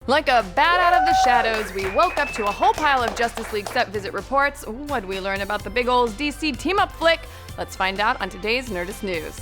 Like a bat out of the shadows, we woke up to a whole pile of Justice League set visit reports. What'd we learn about the big ol' DC team-up flick? Let's find out on today's Nerdist News.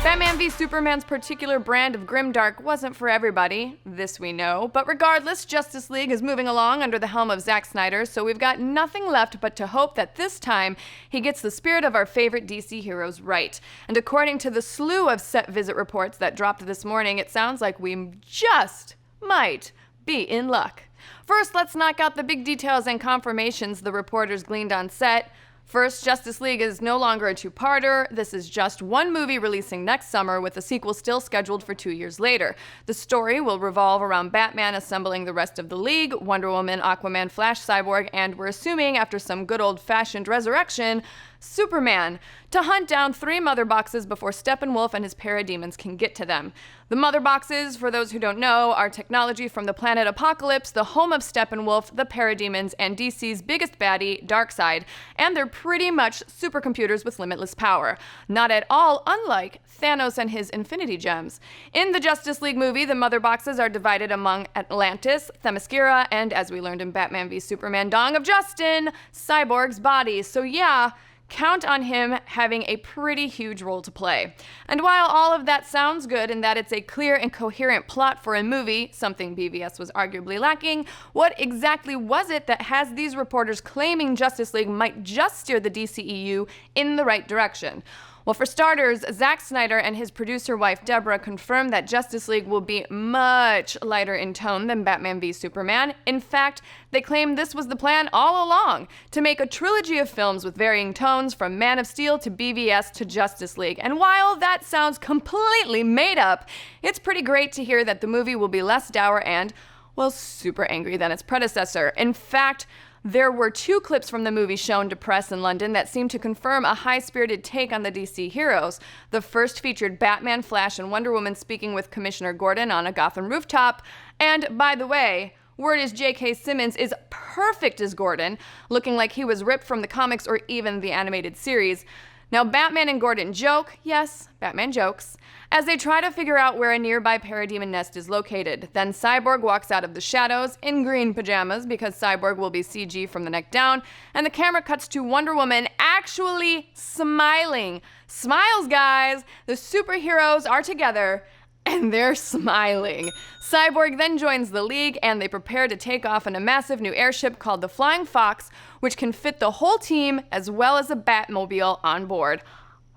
Batman v Superman's particular brand of grimdark wasn't for everybody, this we know, but regardless, Justice League is moving along under the helm of Zack Snyder, so we've got nothing left but to hope that this time he gets the spirit of our favorite DC heroes right. And according to the slew of set visit reports that dropped this morning, it sounds like we just might be in luck. First, let's knock out the big details and confirmations the reporters gleaned on set. First, Justice League is no longer a two-parter. This is just one movie releasing next summer with a sequel still scheduled for 2 years later. The story will revolve around Batman assembling the rest of the League, Wonder Woman, Aquaman, Flash, Cyborg, and we're assuming after some good old-fashioned resurrection, Superman, to hunt down 3 mother boxes before Steppenwolf and his parademons can get to them. The mother boxes, for those who don't know, are technology from the planet Apocalypse, the home of Steppenwolf, the parademons, and DC's biggest baddie, Darkseid, and they're pretty much supercomputers with limitless power. Not at all unlike Thanos and his Infinity Gems. In the Justice League movie, the mother boxes are divided among Atlantis, Themyscira, and as we learned in Batman v Superman Dawn of Justin, Cyborg's body. So yeah, count on him having a pretty huge role to play. And while all of that sounds good in that it's a clear and coherent plot for a movie, something BVS was arguably lacking, what exactly was it that has these reporters claiming Justice League might just steer the DCEU in the right direction? Well, for starters, Zack Snyder and his producer wife Deborah confirmed that Justice League will be much lighter in tone than Batman v Superman. In fact, they claim this was the plan all along, to make a trilogy of films with varying tones from Man of Steel to BVS to Justice League. And while that sounds completely made up, it's pretty great to hear that the movie will be less dour and, well, super angry than its predecessor. In fact, there were 2 clips from the movie shown to press in London that seemed to confirm a high-spirited take on the DC heroes. The first featured Batman, Flash, and Wonder Woman speaking with Commissioner Gordon on a Gotham rooftop. And by the way, word is J.K. Simmons is perfect as Gordon, looking like he was ripped from the comics or even the animated series. Now, Batman and Gordon joke, yes, Batman jokes, as they try to figure out where a nearby parademon nest is located. Then Cyborg walks out of the shadows in green pajamas because Cyborg will be CG from the neck down, and the camera cuts to Wonder Woman actually smiling. Smiles, guys! The superheroes are together, and they're smiling. Cyborg then joins the League, and they prepare to take off in a massive new airship called the Flying Fox, which can fit the whole team as well as a Batmobile on board.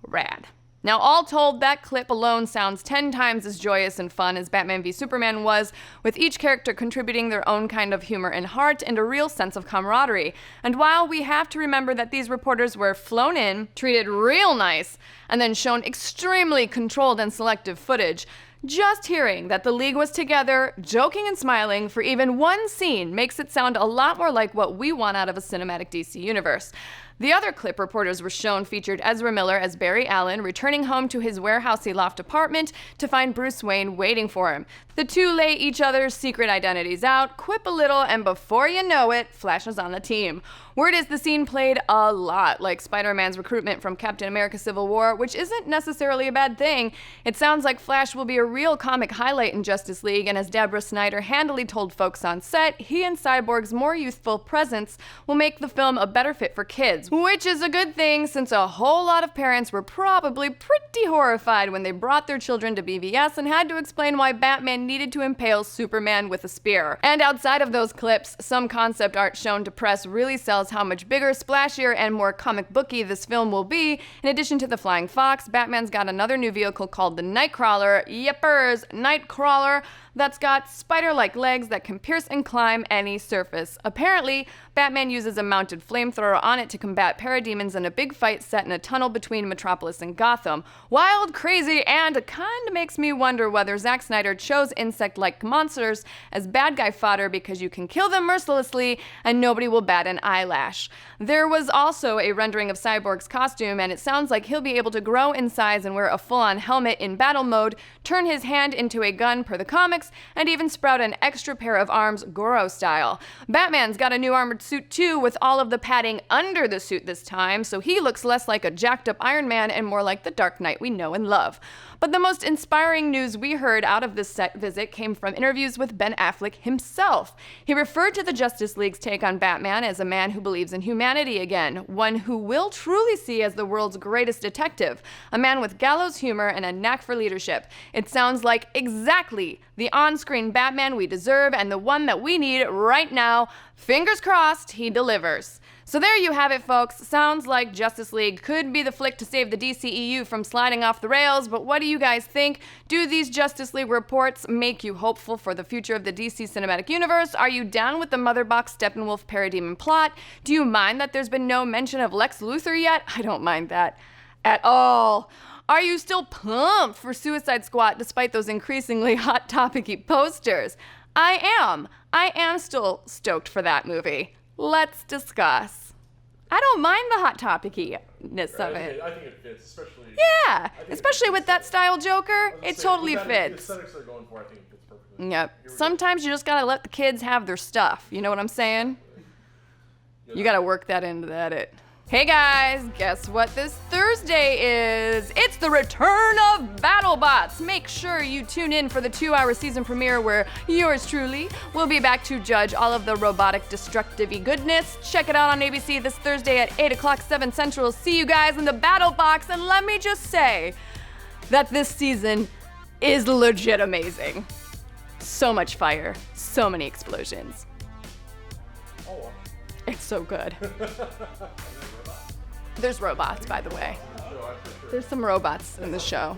Rad. Now, all told, that clip alone sounds 10 times as joyous and fun as Batman v Superman was, with each character contributing their own kind of humor and heart and a real sense of camaraderie. And while we have to remember that these reporters were flown in, treated real nice, and then shown extremely controlled and selective footage, just hearing that the League was together, joking and smiling for even one scene makes it sound a lot more like what we want out of a cinematic DC universe. The other clip reporters were shown featured Ezra Miller as Barry Allen returning home to his warehousey loft apartment to find Bruce Wayne waiting for him. The two lay each other's secret identities out, quip a little, and before you know it, Flash is on the team. Word is the scene played a lot like Spider-Man's recruitment from Captain America Civil War, which isn't necessarily a bad thing. It sounds like Flash will be a real comic highlight in Justice League, and as Deborah Snyder handily told folks on set, he and Cyborg's more youthful presence will make the film a better fit for kids, which is a good thing since a whole lot of parents were probably pretty horrified when they brought their children to BVS and had to explain why Batman needed to impale Superman with a spear. And outside of those clips, some concept art shown to press really sells how much bigger, splashier, and more comic booky this film will be. In addition to the Flying Fox, Batman's got another new vehicle called the Nightcrawler. Yippers, Nightcrawler, that's got spider-like legs that can pierce and climb any surface. Apparently, Batman uses a mounted flamethrower on it to combat parademons in a big fight set in a tunnel between Metropolis and Gotham. Wild, crazy, and kinda makes me wonder whether Zack Snyder chose insect-like monsters as bad guy fodder because you can kill them mercilessly and nobody will bat an eyelash. There was also a rendering of Cyborg's costume, and it sounds like he'll be able to grow in size and wear a full-on helmet in battle mode, turn his hand into a gun per the comics, and even sprout an extra pair of arms Goro style. Batman's got a new armored suit too, with all of the padding under the suit this time, so he looks less like a jacked up Iron Man and more like the Dark Knight we know and love. But the most inspiring news we heard out of this set visit came from interviews with Ben Affleck himself. He referred to the Justice League's take on Batman as a man who believes in humanity again, one who will truly see as the world's greatest detective, a man with gallows humor and a knack for leadership. It sounds like exactly the on-screen Batman we deserve and the one that we need right now. Fingers crossed he delivers. So there you have it, folks. Sounds like Justice League could be the flick to save the DCEU from sliding off the rails, but what do you guys think? Do these Justice League reports make you hopeful for the future of the DC Cinematic Universe? Are you down with the Motherbox Steppenwolf parademon plot? Do you mind that there's been no mention of Lex Luthor yet? I don't mind that at all. Are you still pumped for Suicide Squad despite those increasingly hot topic-y posters? I am still stoked for that movie. Let's discuss. I don't mind the hot topic-ness of it. I think it fits, especially... Yeah, especially with that style Joker, it totally fits. The aesthetics they're going for, I think it fits perfectly. Yep. Sometimes you just gotta let the kids have their stuff. You know what I'm saying? You gotta work that into the edit. Hey guys, guess what this Thursday is? It's the return of BattleBots. Make sure you tune in for the 2-hour season premiere where yours truly will be back to judge all of the robotic destructive-y goodness. Check it out on ABC this Thursday at 8 o'clock, 7 Central. See you guys in the Battle Box, and let me just say that this season is legit amazing. So much fire, so many explosions. Oh, It's so good. There's robots, by the way. There's some robots in the show.